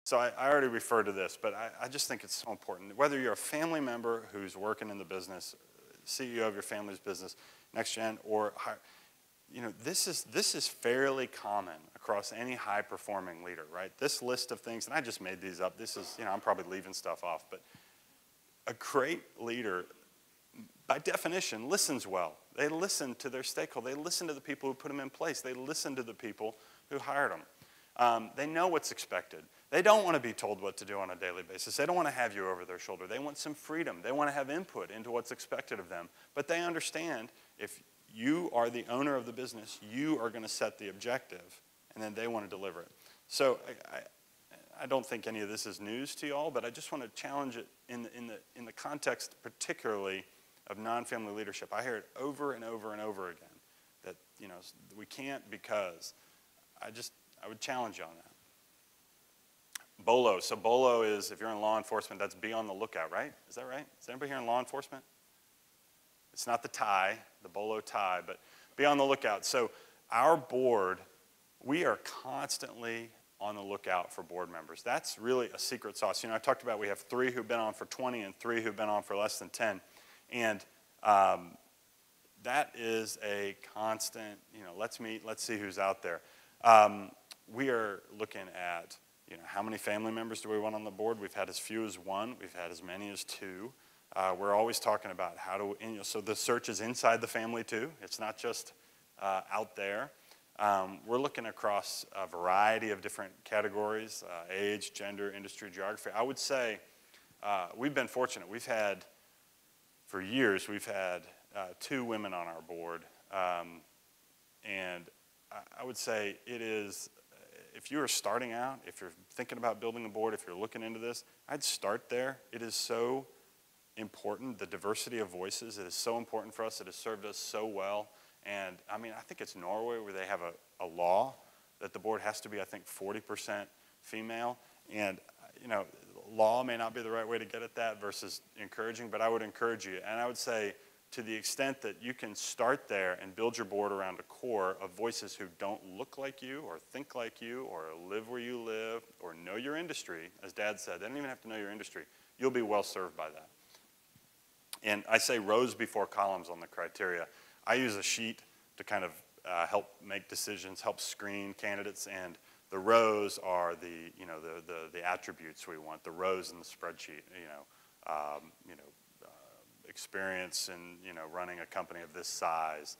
So I already referred to this, but I just think it's so important. Whether you're a family member who's working in the business, CEO of your family's business, next gen, or this is fairly common across any high-performing leader, right? This list of things, and I just made these up. This is, I'm probably leaving stuff off, but a great leader, by definition, listens well. They listen to their stakeholders. They listen to the people who put them in place. They listen to the people who hired them. They know what's expected. They don't want to be told what to do on a daily basis. They don't want to have you over their shoulder. They want some freedom. They want to have input into what's expected of them. But they understand if you are the owner of the business, you are going to set the objective, and then they want to deliver it. So I don't think any of this is news to you all, but I just want to challenge it in the context particularly of non-family leadership. I hear it over and over and over again that we can't because I would challenge you on that. BOLO. So BOLO is, if you're in law enforcement, that's be on the lookout, right? Is that right? Is anybody here in law enforcement? It's not the tie, the BOLO tie, but be on the lookout. So our board, we are constantly on the lookout for board members. That's really a secret sauce. I talked about we have 3 who've been on for 20 and 3 who've been on for less than 10. And that is a constant, let's meet, let's see who's out there. We are looking at, how many family members do we want on the board? We've had as few as 1. We've had as many as 2. We're always talking about how to, so the search is inside the family too. It's not just out there. We're looking across a variety of different categories, age, gender, industry, geography. I would say we've been fortunate. For years, we've had 2 women on our board. And I would say it is, if you are starting out, if you're thinking about building a board, if you're looking into this, I'd start there. It is so important, the diversity of voices. It is so important for us. It has served us so well. And I think it's Norway where they have a law that the board has to be, 40% female. And, law may not be the right way to get at that versus encouraging, but I would encourage you. And I would say to the extent that you can start there and build your board around a core of voices who don't look like you or think like you or live where you live or know your industry, as Dad said, they don't even have to know your industry. You'll be well served by that. And I say rows before columns on the criteria. I use a sheet to kind of help make decisions, help screen candidates, and the rows are the attributes we want. The rows in the spreadsheet, experience in running a company of this size,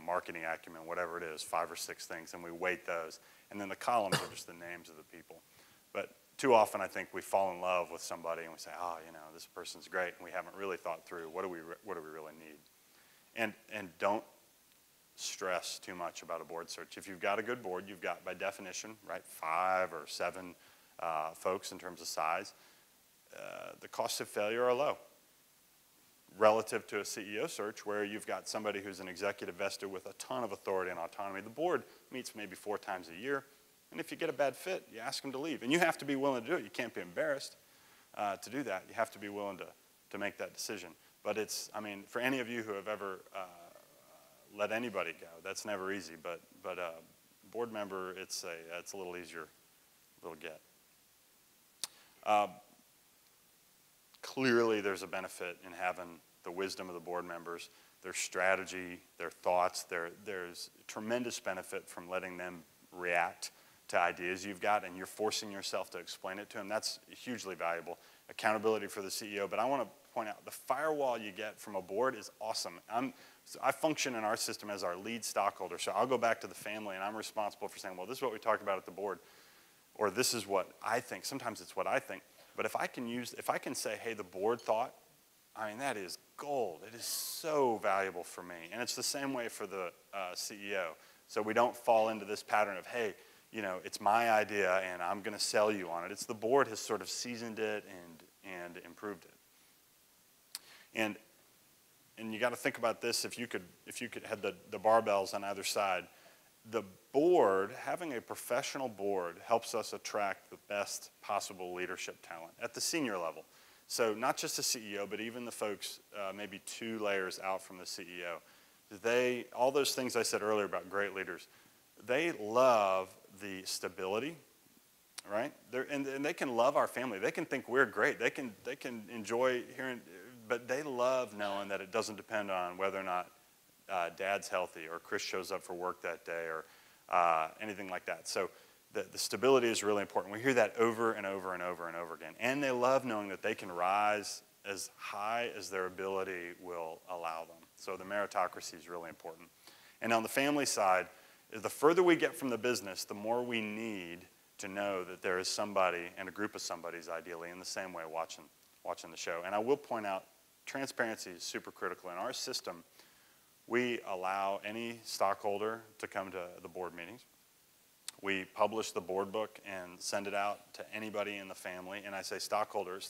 marketing acumen, whatever it is, 5 or 6 things, and we weight those. And then the columns are just the names of the people. But too often I think we fall in love with somebody and we say, this person's great, and we haven't really thought through what do we really need. And don't stress too much about a board search. If you've got a good board, you've got by definition, right, 5 or 7 folks in terms of size. The costs of failure are low relative to a CEO search where you've got somebody who's an executive vested with a ton of authority and autonomy. The board meets maybe 4 times a year, and if you get a bad fit, you ask them to leave. And you have to be willing to do it. You can't be embarrassed to do that. You have to be willing to make that decision. But it's, for any of you who have ever let anybody go, that's never easy. But board member, it's a little easier, little get. Clearly, there's a benefit in having the wisdom of the board members, their strategy, their thoughts. There's tremendous benefit from letting them react to ideas you've got, and you're forcing yourself to explain it to them. That's hugely valuable. Accountability for the CEO. But I want to point out, the firewall you get from a board is awesome. I function in our system as our lead stockholder, so I'll go back to the family, and I'm responsible for saying, well, this is what we talked about at the board, or this is what I think. Sometimes it's what I think. But if I can say, hey, the board thought, that is gold. It is so valuable for me. And it's the same way for the CEO. So we don't fall into this pattern of, hey, it's my idea and I'm going to sell you on it. It's the board has sort of seasoned it and improved it. And you got to think about this, if you could have the barbells on either side. The board, having a professional board, helps us attract the best possible leadership talent at the senior level. So not just the CEO, but even the folks maybe 2 layers out from the CEO. All those things I said earlier about great leaders, they love the stability right? And they can love our family. They can think we're great. They can enjoy hearing, but they love knowing that it doesn't depend on whether or not dad's healthy or Chris shows up for work that day or anything like that. So the stability is really important. We hear that over and over and over and over again. And they love knowing that they can rise as high as their ability will allow them. So the meritocracy is really important. And on the family side, the further we get from the business, the more we need to know that there is somebody and a group of somebodies ideally in the same way watching the show. And I will point out, transparency is super critical. In our system, we allow any stockholder to come to the board meetings. We publish the board book and send it out to anybody in the family. And I say stockholders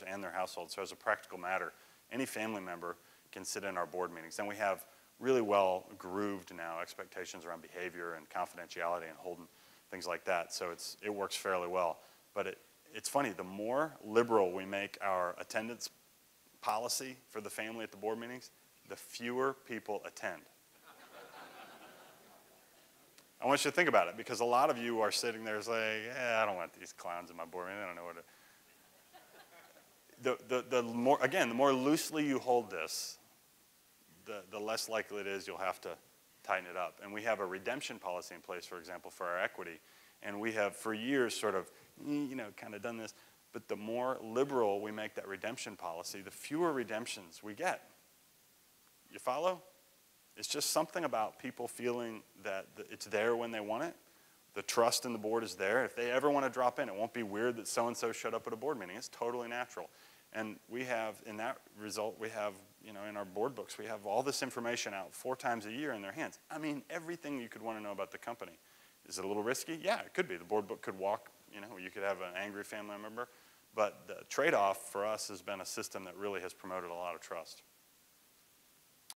and their households. So as a practical matter, any family member can sit in our board meetings. And we have really well grooved now expectations around behavior and confidentiality and holding things like that. So it works fairly well. But it's funny, the more liberal we make our attendance policy for the family at the board meetings, the fewer people attend. I want you to think about it, because a lot of you are sitting there saying, I don't want these clowns in my board meeting. I don't know what to. The more loosely you hold this, the less likely it is you'll have to tighten it up. And we have a redemption policy in place, for example, for our equity. And we have for years sort of, kind of done this. But the more liberal we make that redemption policy, the fewer redemptions we get. You follow? It's just something about people feeling that it's there when they want it. The trust in the board is there. If they ever want to drop in, it won't be weird that so-and-so showed up at a board meeting. It's totally natural. And we have, in that result, we have, in our board books, we have all this information out 4 times a year in their hands. I mean, everything you could want to know about the company. Is it a little risky? Yeah, it could be. The board book could walk, you could have an angry family member. But the trade-off for us has been a system that really has promoted a lot of trust.